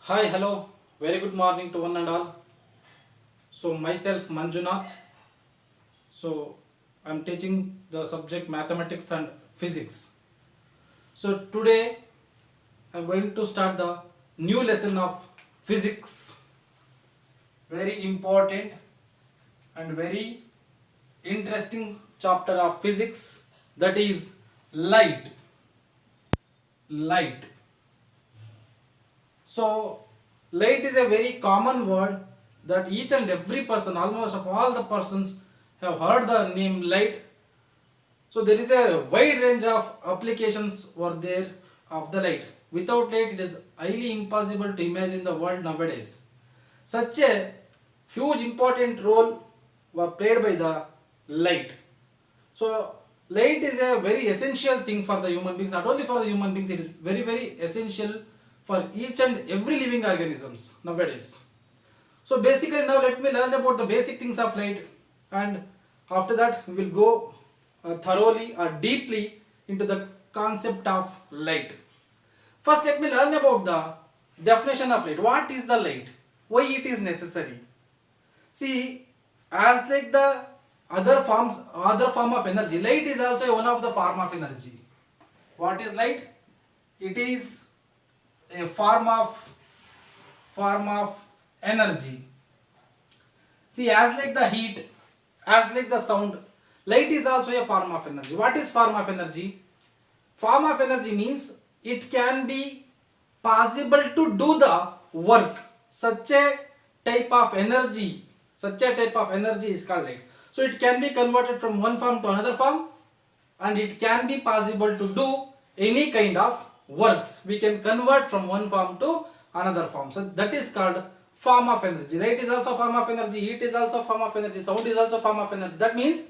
Hi, hello, very good morning to one and all. So, myself Manjunath. So, I'm teaching the subject mathematics and physics. So, today I'm going to start the new lesson of physics. Very important and very interesting chapter of physics, that is light. Light. So, light is a very common word that each and every person, almost of all the persons, have heard the name light. So, there is a wide range of applications were there of the light. Without light, it is highly impossible to imagine the world nowadays. Such a huge important role was played by the light. So, light is a very essential thing for the human beings. Not only for the human beings, it is very essential for each and every living organisms nowadays. So basically now let me learn about the basic things of light, and after that we will go thoroughly or deeply into the concept of light. First let me learn about the definition of light. What is the light? Why it is necessary? See, as like the other form of energy, light is also one of the form of energy. What is light? It is a form of energy. See, as like the heat, as like the sound, light is also a form of energy. What is form of energy? Form of energy means it can be possible to do the work. Such a type of energy is called light. So it can be converted from one form to another form, and it can be possible to do any kind of works. We can convert from one form to another form. So that is called form of energy. Light is also form of energy, heat is also form of energy, sound is also form of energy. That means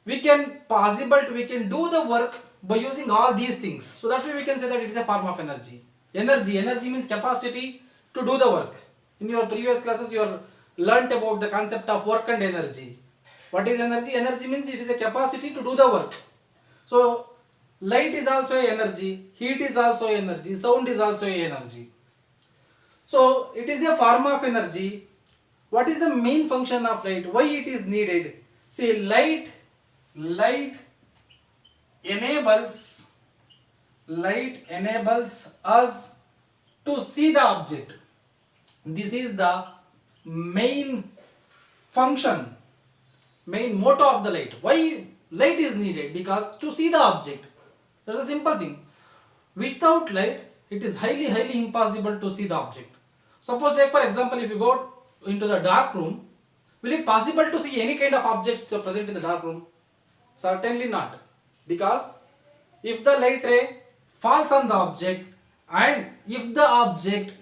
we can do the work by using all these things. So that's why we can say that it is a form of energy. Energy means capacity to do the work. In your previous classes you have learnt about the concept of work and energy. What is energy? Energy means it is a capacity to do the work. So light is also a energy, heat is also a energy, sound is also a energy. So it is a form of energy. What is the main function of light? Why it is needed? See, light enables us to see the object. This is the main function, main motto of the light. Why light is needed? Because to see the object. That's a simple thing. Without light, it is highly impossible to see the object. Suppose, take for example, if you go into the dark room, will it possible to see any kind of objects present in the dark room? Certainly not. Because if the light ray falls on the object, and if the object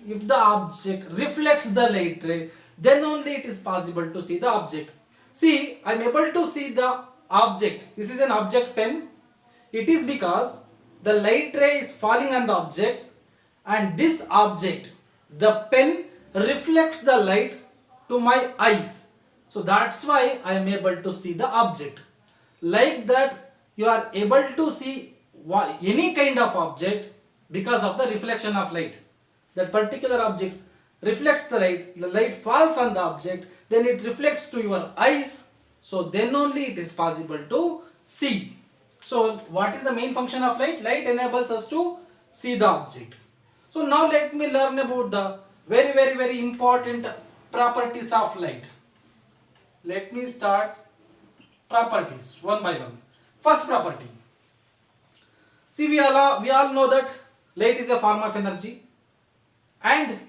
reflects the light ray, then only it is possible to see the object. See, I am able to see the object. This is an object pen. It is because the light ray is falling on the object, and this object, the pen, reflects the light to my eyes. So that's why I am able to see the object. Like that, you are able to see any kind of object because of the reflection of light. That particular object reflects the light falls on the object, then it reflects to your eyes, so then only it is possible to see. So what is the main function of light? Light enables us to see the object. So now let me learn about the very important properties of light. Let me start properties one by one. First property. See, we all know that light is a form of energy, and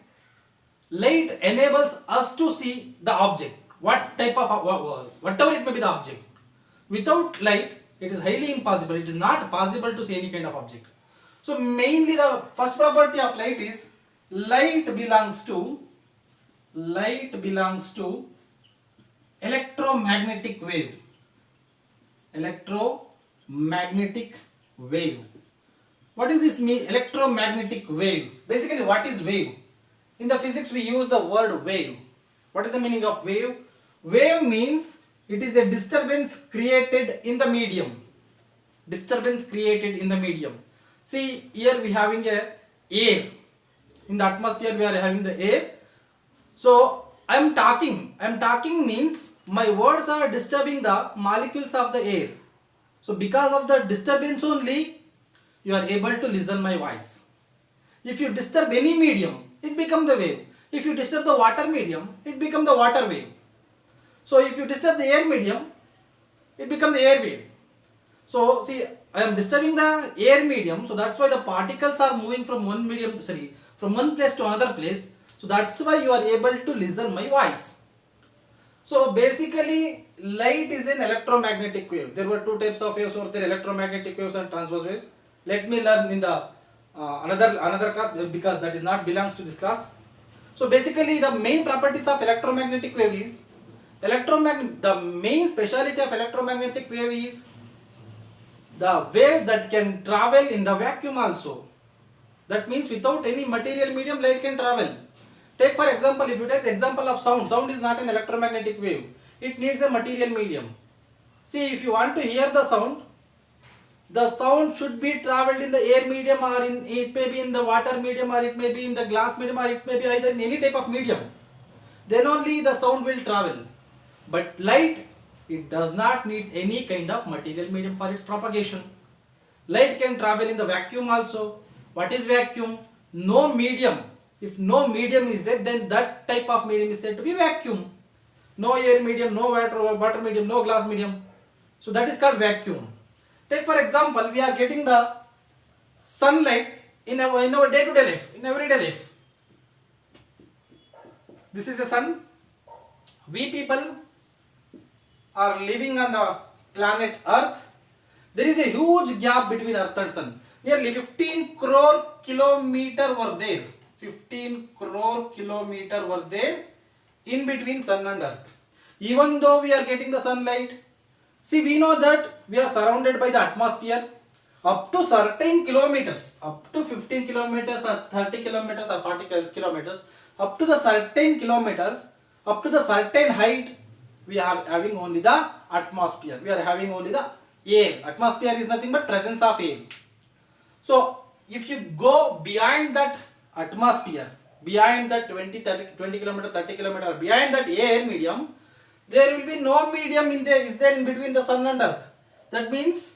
light enables us to see the object. Whatever it may be the object. Without light, it is highly impossible. It is not possible to see any kind of object. So mainly the first property of light is light belongs to electromagnetic wave. Electromagnetic wave. What does this mean? Electromagnetic wave. Basically, what is wave? In the physics, we use the word wave. What is the meaning of wave? Wave means it is a disturbance created in the medium. See, here we having a air. In the atmosphere we are having the air. So I am talking. I am talking means my words are disturbing the molecules of the air. So because of the disturbance only, you are able to listen my voice. If you disturb any medium, it becomes the wave. If you disturb the water medium, it becomes the water wave. So if you disturb the air medium, it becomes the air wave. So see, I am disturbing the air medium, so that's why the particles are moving from one medium, from one place to another place. So that's why you are able to listen my voice. So basically, light is an electromagnetic wave. There were two types of waves, or there electromagnetic waves and transverse waves. Let me learn in the another class, because that is not belongs to this class. So basically, the main properties of electromagnetic wave is the main speciality of electromagnetic wave is the wave that can travel in the vacuum also. That means without any material medium, light can travel. Take for example, if you take the example of sound, sound is not an electromagnetic wave. It needs a material medium. See, if you want to hear the sound should be traveled in the air medium, or it may be in the water medium, or it may be in the glass medium, or it may be either in any type of medium. Then only the sound will travel. But light, it does not need any kind of material medium for its propagation. Light can travel in the vacuum also. What is vacuum? No medium. If no medium is there, then that type of medium is said to be vacuum. No air medium, no water medium, no glass medium. So that is called vacuum. Take for example, we are getting the sunlight in our day-to-day life, in everyday life. This is the sun. We people are living on the planet Earth. There is a huge gap between Earth and Sun. Nearly 15 crore kilometer were there. 15 crore kilometer were there in between Sun and Earth. Even though we are getting the sunlight, see, we know that we are surrounded by the atmosphere up to certain kilometers, up to 15 kilometers or 30 kilometers or 40 kilometers, up to the certain kilometers, up to the certain height, we are having only the atmosphere. We are having only the air. Atmosphere is nothing but presence of air. So if you go behind that atmosphere, behind that 20 kilometer, 30 kilometer, behind that air medium, there will be no medium is there in between the sun and earth. That means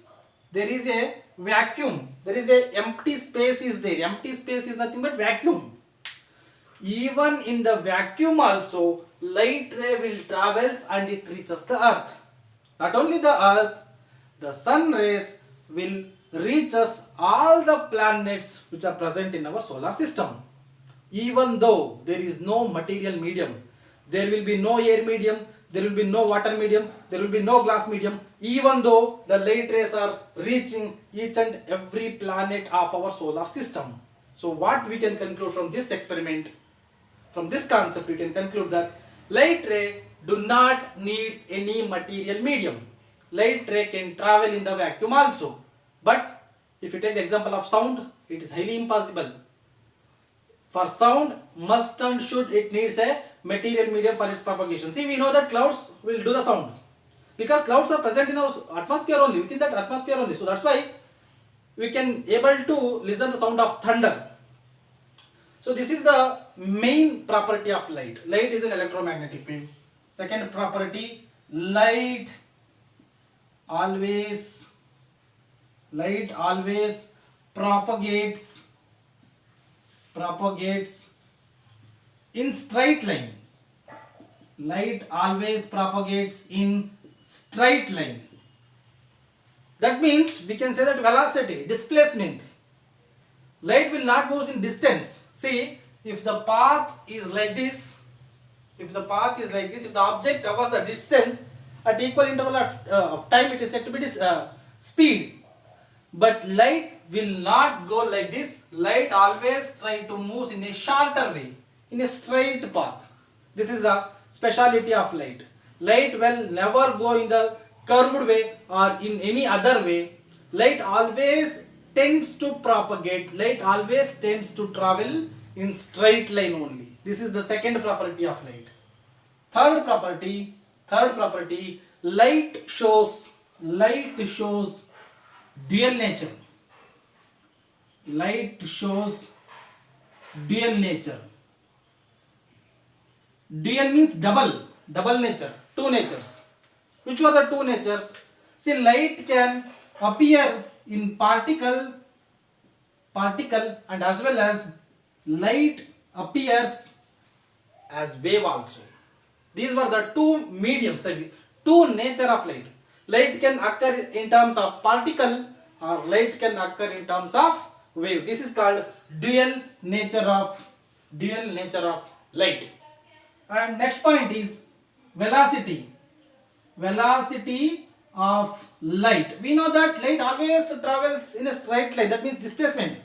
there is a vacuum. There is a empty space is there. Empty space is nothing but vacuum. Even in the vacuum also, light ray will travels and it reaches the earth. Not only the earth, the sun rays will reach us all the planets which are present in our solar system. Even though there is no material medium, there will be no air medium, there will be no water medium, there will be no glass medium, even though the light rays are reaching each and every planet of our solar system. So what we can conclude from this experiment, from this concept, we can conclude that light ray do not needs any material medium. Light ray can travel in the vacuum also. But if you take the example of sound, it is highly impossible. For sound, must and should it needs a material medium for its propagation. See, we know that clouds will do the sound, because clouds are present in our atmosphere only, within that atmosphere only. So that's why we can able to listen the sound of thunder. So this is the main property of light. Light is an electromagnetic wave. Second property, light always propagates in straight line. Light always propagates in straight line. That means we can say that velocity, displacement. Light will not move in distance. See, if the path is like this, if the object covers the distance at equal interval of time, it is said to be speed. But light will not go like this. Light always try to move in a shorter way, in a straight path. This is the speciality of light. Light will never go in the curved way or in any other way. Light always tends to propagate. Light always tends to travel in straight line only. This is the second property of light. Third property, light shows dual nature. Light shows dual nature. Dual means double nature, two natures. Which were the two natures? See, light can appear in particle and as well as light appears as wave also. These were the two mediums, two nature of light. Light can occur in terms of particle or light can occur in terms of wave. This is called dual nature of light. And next point is velocity. Velocity of light. We know that light always travels in a straight line. That means displacement.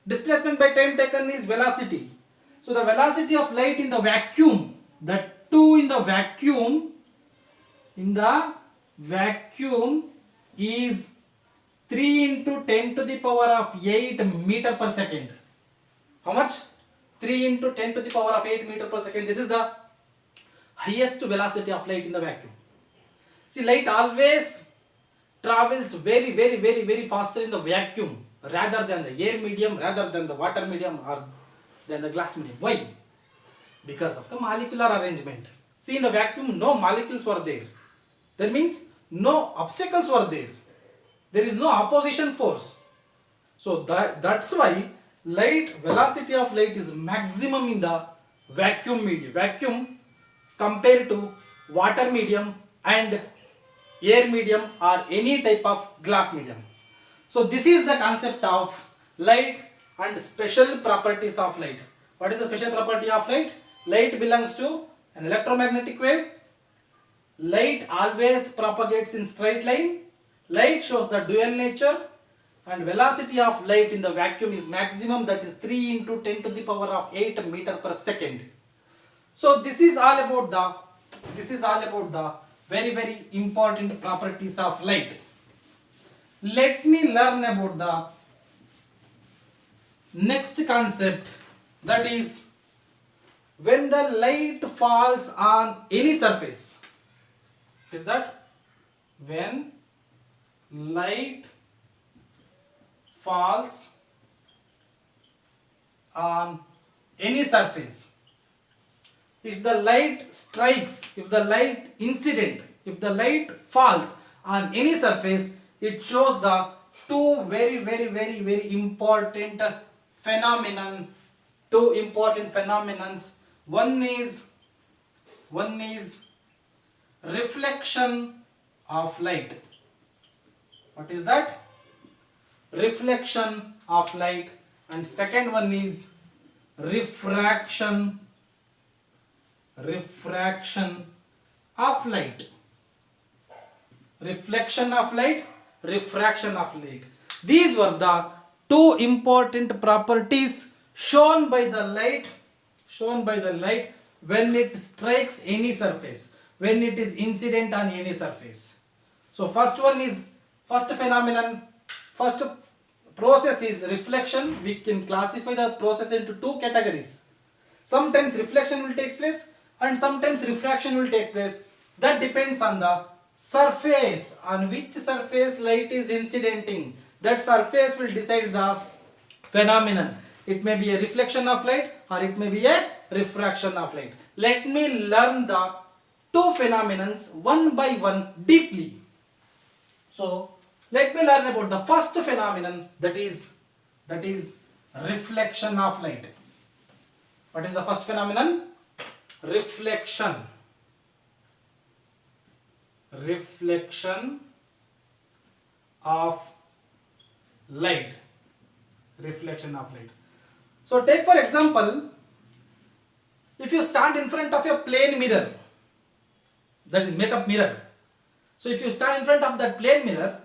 Displacement by time taken is velocity. So the velocity of light in the vacuum, that too in the vacuum is 3 into 10 to the power of 8 meter per second. How much? 3 into 10 to the power of 8 meter per second. This is the highest velocity of light in the vacuum. See, light always travels very faster in the vacuum rather than the air medium, rather than the water medium or than the glass medium. Why? Because of the molecular arrangement. See, in the vacuum no molecules were there. That means no obstacles were there. There is no opposition force. So that's why velocity of light is maximum in the vacuum medium. Vacuum compared to water medium and air medium or any type of glass medium. So this is the concept of light and special properties of light. What is the special property of light? Light belongs to an electromagnetic wave. Light always propagates in straight line. Light shows the dual nature, and velocity of light in the vacuum is maximum, that is 3 into 10 to the power of 8 meter per second. So this is all about the very important properties of light. Let me learn about the next concept, that is when the light falls on any surface. Is that when light falls on any surface, if the light strikes, if the light incident, if the light falls on any surface, it shows the two very important phenomenon, two important phenomenons. One is reflection of light. What is that? Reflection of light. And second one is refraction of light. Reflection of light, refraction of light. These were the two important properties shown by the light when it strikes any surface, when it is incident on any surface. So first phenomenon, first process is reflection. We can classify the process into two categories. Sometimes reflection will take place and sometimes refraction will take place. That depends on the surface, on which surface light is incidenting. That surface will decide the phenomenon. It may be a reflection of light or it may be a refraction of light. Let me learn the two phenomenons one by one deeply. So let me learn about the first phenomenon, that is reflection of light. What is the first phenomenon? Reflection of light. Reflection of light. So take for example, if you stand in front of a plane mirror, that is makeup mirror. So if you stand in front of that plane mirror,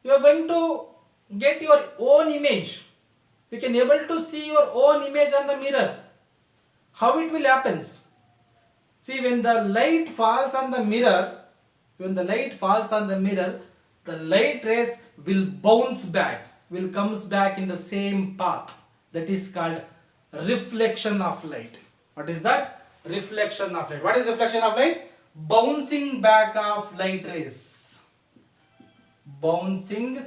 you are going to get your own image. You can able to see your own image on the mirror. How it will happens? See, when the light falls on the mirror, the light rays will bounce back, will comes back in the same path. That is called reflection of light. What is that? Reflection of light. What is reflection of light? Bouncing back of light rays. Bouncing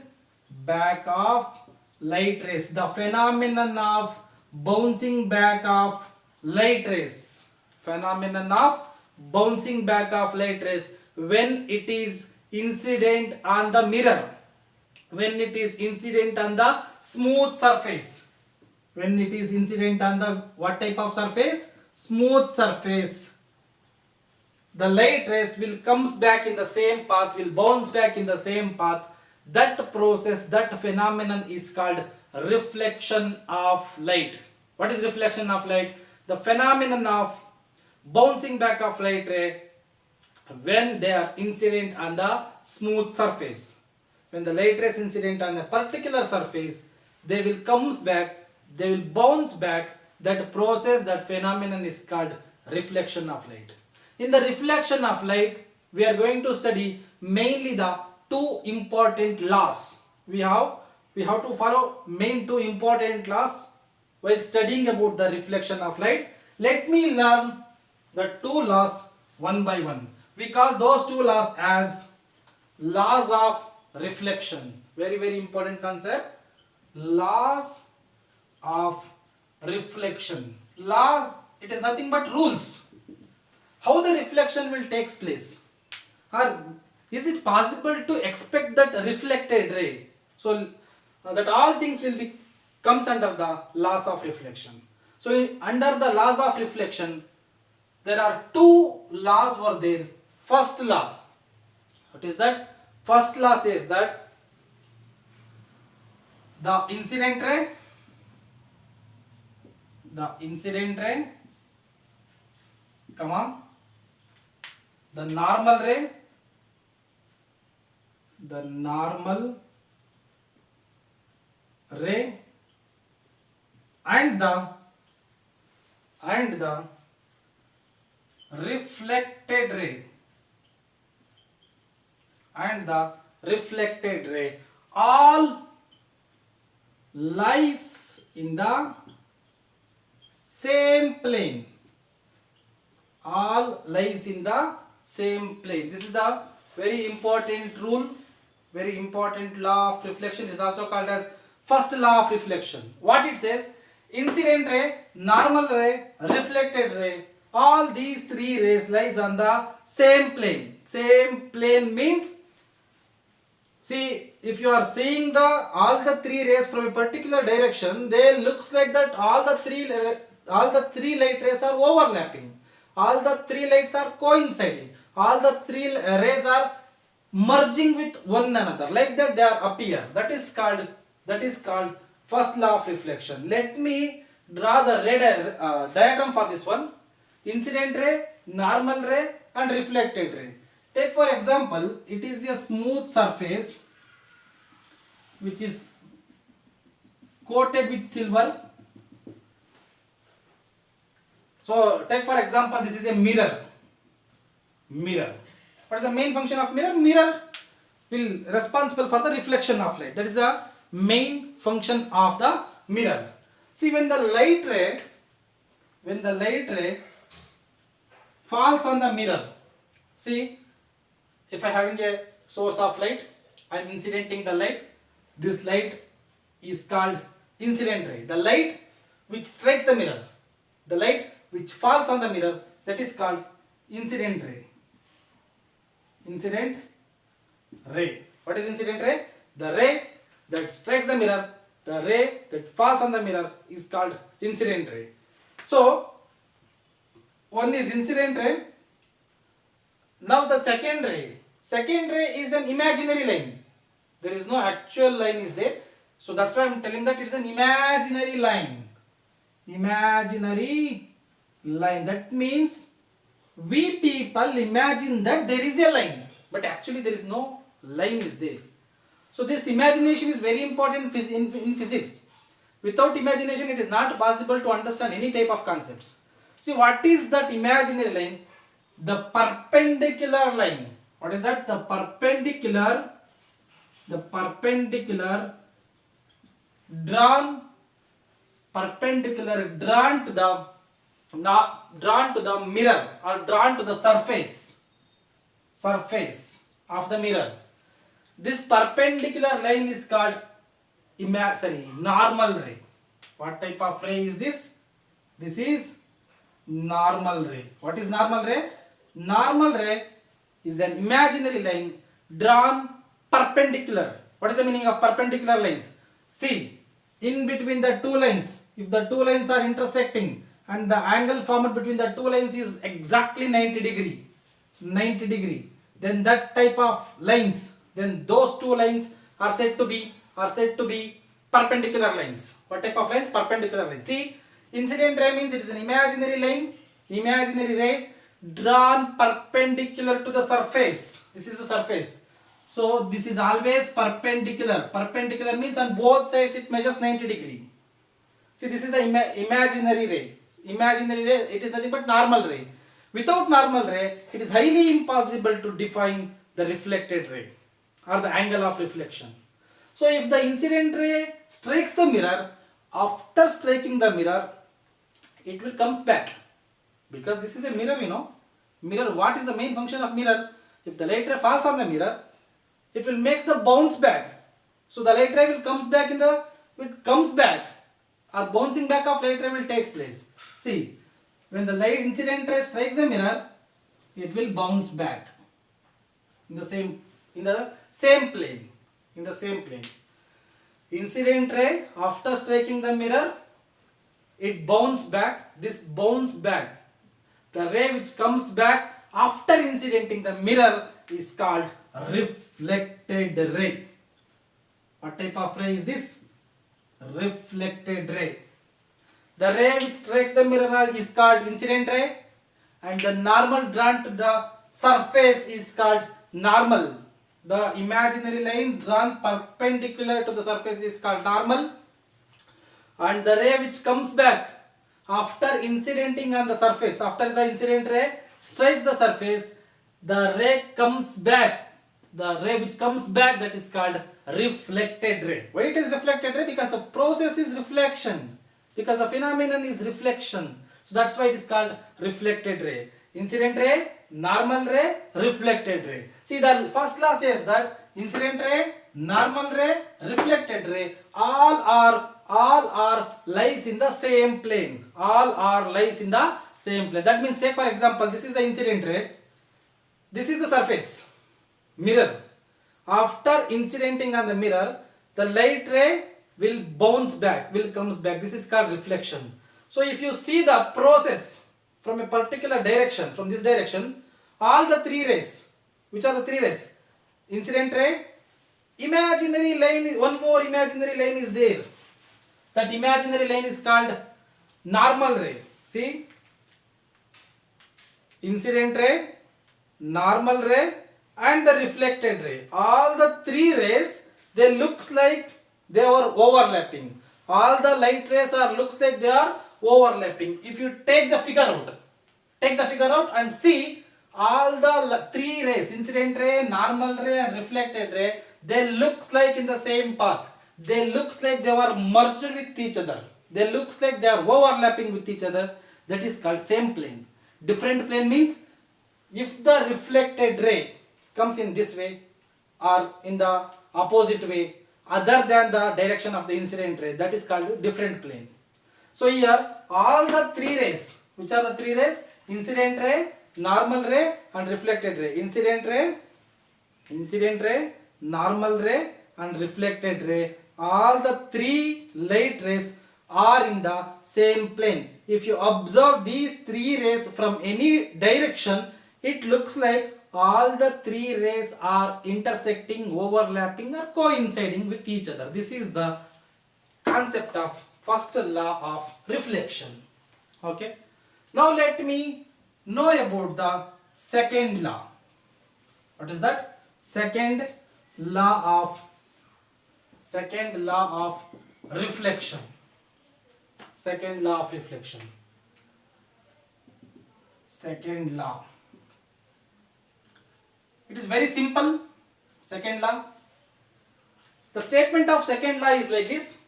back of light rays. The phenomenon of bouncing back of light rays. Phenomenon of bouncing back of light rays when it is incident on the mirror. When it is incident on the smooth surface. When it is incident on the what type of surface? Smooth surface. The light rays will comes back in the same path, will bounce back in the same path. That process, that phenomenon is called reflection of light. What is reflection of light? The phenomenon of bouncing back of light ray when they are incident on the smooth surface. When the light rays incident on a particular surface, they will comes back, they will bounce back. That process, that phenomenon is called reflection of light. In the reflection of light, we are going to study mainly the two important laws. We have to follow main two important laws while studying about the reflection of light. Let me learn the two laws one by one. We call those two laws as laws of reflection. Very, very important concept. Laws of reflection. Laws, it is nothing but rules. How the reflection will take place? Or is it possible to expect that reflected ray? So that all things will be comes under the laws of reflection. So under the laws of reflection, there are two laws were there. First law, what is that? First law says that the incident ray, comma, the normal ray, and the reflected ray, all lies in the same plane. All lies in the same plane. This is the very important rule, very important law of reflection. Is also called as first law of reflection. What it says? Incident ray, normal ray, reflected ray, all these three rays lies on the same plane. Same plane means, see, if you are seeing all the three rays from a particular direction, they looks like that all the three light rays are overlapping. All the three lights are coinciding. All the three rays are merging with one another. Like that they are appear. That is called first law of reflection. Let me draw the diagram for this one. Incident ray, normal ray and reflected ray. Take for example, it is a smooth surface which is coated with silver. So take for example, this is a mirror. What is the main function of mirror? Mirror will responsible for the reflection of light. That is the main function of the mirror. See, when the light ray falls on the mirror, see, if I having a source of light, I am incidenting the light. This light is called incident ray. The light which strikes the mirror, the light which falls on the mirror, that is called incident ray. Incident ray. What is incident ray? The ray that strikes the mirror, the ray that falls on the mirror is called incident ray. So one is incident ray. Now the second ray is an imaginary line. There is no actual line is there. So that's why I am telling that it is an imaginary line. That means we people imagine that there is a line, but actually there is no line is there. So this imagination is very important in physics. Without imagination, it is not possible to understand any type of concepts. See, what is that imaginary line? The perpendicular line. What is that? The perpendicular drawn to the mirror or drawn to the surface of the mirror. This perpendicular line is called normal ray. What type of ray is this? This is normal ray. What is normal ray? Normal ray is an imaginary line drawn perpendicular. What is the meaning of perpendicular lines? See, in between the two lines, if the two lines are intersecting and the angle formed between the two lines is exactly 90 degree, then that type of lines, then those two lines are said to be perpendicular lines. What type of lines? Perpendicular lines. See, incident ray means it is an imaginary ray drawn perpendicular to the surface. This is the surface. So this is always perpendicular. Perpendicular means on both sides it measures 90 degree. See, this is the imaginary ray. Imaginary ray, it is nothing but normal ray. Without normal ray, it is highly impossible to define the reflected ray or the angle of reflection. So if the incident ray strikes the mirror, after striking the mirror, it will comes back. Because this is a mirror, Mirror, what is the main function of mirror? If the light ray falls on the mirror, it will make the bounce back. So the light ray will comes back or bouncing back of light ray will takes place. See, when the light incident ray strikes the mirror, it will bounce back in the same plane. Incident ray after striking the mirror, it bounce back. This bounce back, the ray which comes back after incidenting the mirror is called reflected ray. What type of ray is this? Reflected ray. The ray which strikes the mirror is called incident ray, and the normal drawn to the surface is called normal. The imaginary line drawn perpendicular to the surface is called normal, and the ray which comes back after incidenting on the surface, after the incident ray strikes the surface, the ray comes back. The ray which comes back, that is called reflected ray. Why it is reflected ray? Because the process is reflection. Because the phenomenon is reflection. So that's why it is called reflected ray. Incident ray, normal ray, reflected ray. See, the first law says that incident ray, normal ray, reflected ray, all are lies in the same plane. All are lies in the same plane. That means, take for example, this is the incident ray. This is the surface, mirror. After incidenting on the mirror, the light ray will bounce back, comes back. This is called reflection. So if you see the process from a particular direction, from this direction, all the three rays, which are the three rays? Incident ray, imaginary line, one more imaginary line is there. That imaginary line is called normal ray. See, incident ray, normal ray, and the reflected ray. All the three rays, they looks like they are overlapping. All the light rays looks like they are overlapping. If you take the figure out and see all the three rays, incident ray, normal ray, and reflected ray, they looks like in the same path. They looks like they were merged with each other. They looks like they are overlapping with each other. That is called same plane. Different plane means if the reflected ray comes in this way or in the opposite way other than the direction of the incident ray, that is called different plane. So here all the three rays, which are the three rays? Incident ray, normal ray, and reflected ray. Incident ray, normal ray, and reflected ray. All the three light rays are in the same plane. If you observe these three rays from any direction, it looks like all the three rays are intersecting, overlapping, or coinciding with each other. This is the concept of first law of reflection. Okay. Now let me know about the second law. What is that? Second law of reflection. Second law of reflection. Second law. It is very simple. Second law. The statement of second law is like this.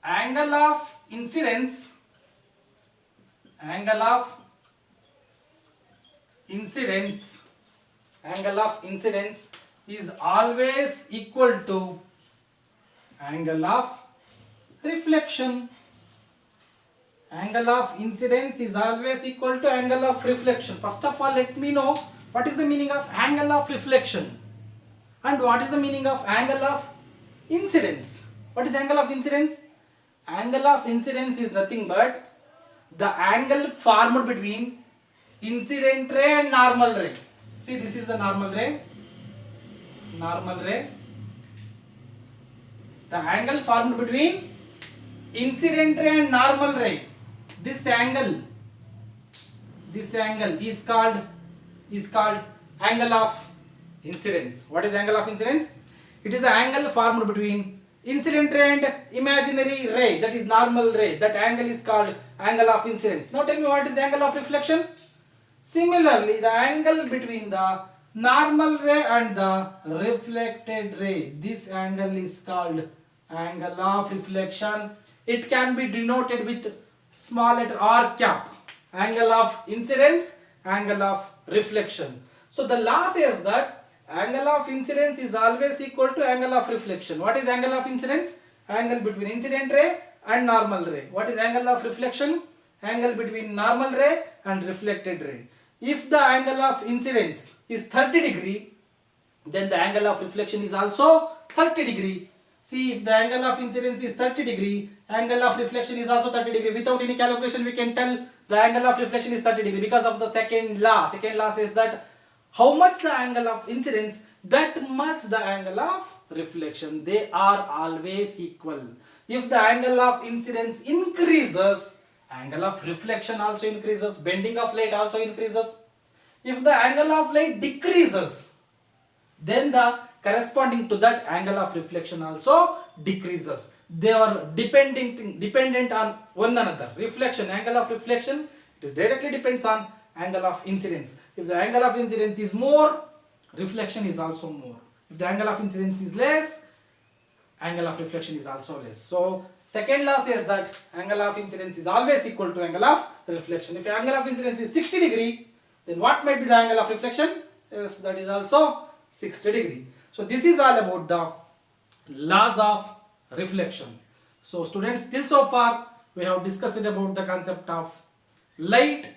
Angle of incidence is always equal to angle of reflection. Angle of incidence is always equal to angle of reflection. First of all, let me know what is the meaning of angle of reflection and what is the meaning of angle of incidence. What is angle of incidence? Angle of incidence is nothing but the angle formed between incident ray and normal ray. See, this is the normal ray. Normal ray. The angle formed between incident ray and normal ray. This angle is called angle of incidence. What is angle of incidence? It is the angle formed between incident ray and imaginary ray, that is normal ray. That angle is called angle of incidence. Now tell me, what is the angle of reflection? Similarly, the angle between the normal ray and the reflected ray, this angle is called angle of reflection. It can be denoted with small letter R cap. Angle of incidence, angle of reflection. So the law says that angle of incidence is always equal to angle of reflection. What is angle of incidence? Angle between incident ray and normal ray. What is angle of reflection? Angle between normal ray and reflected ray. If the angle of incidence is 30 degree, then the angle of reflection is also 30 degree. See, if the angle of incidence is 30 degree, angle of reflection is also 30 degree. Without any calculation, we can tell the angle of reflection is 30 degree because of the second law. Second law says that how much the angle of incidence, that much the angle of reflection. They are always equal. If the angle of incidence increases, angle of reflection also increases. Bending of light also increases. If the angle of light decreases, then the corresponding to that angle of reflection also decreases. They are dependent on one another. Reflection, angle of reflection, it is directly depends on angle of incidence. If the angle of incidence is more, reflection is also more. If the angle of incidence is less, angle of reflection is also less. So second law says that angle of incidence is always equal to angle of reflection. If angle of incidence is 60 degree, then what might be the angle of reflection? Yes, that is also 60 degree. So this is all about the laws of reflection. So students, till so far we have discussed about the concept of light,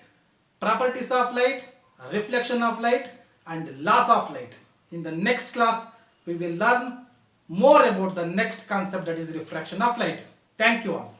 properties of light, reflection of light and laws of light. In the next class we will learn more about the next concept, that is refraction of light. Thank you all.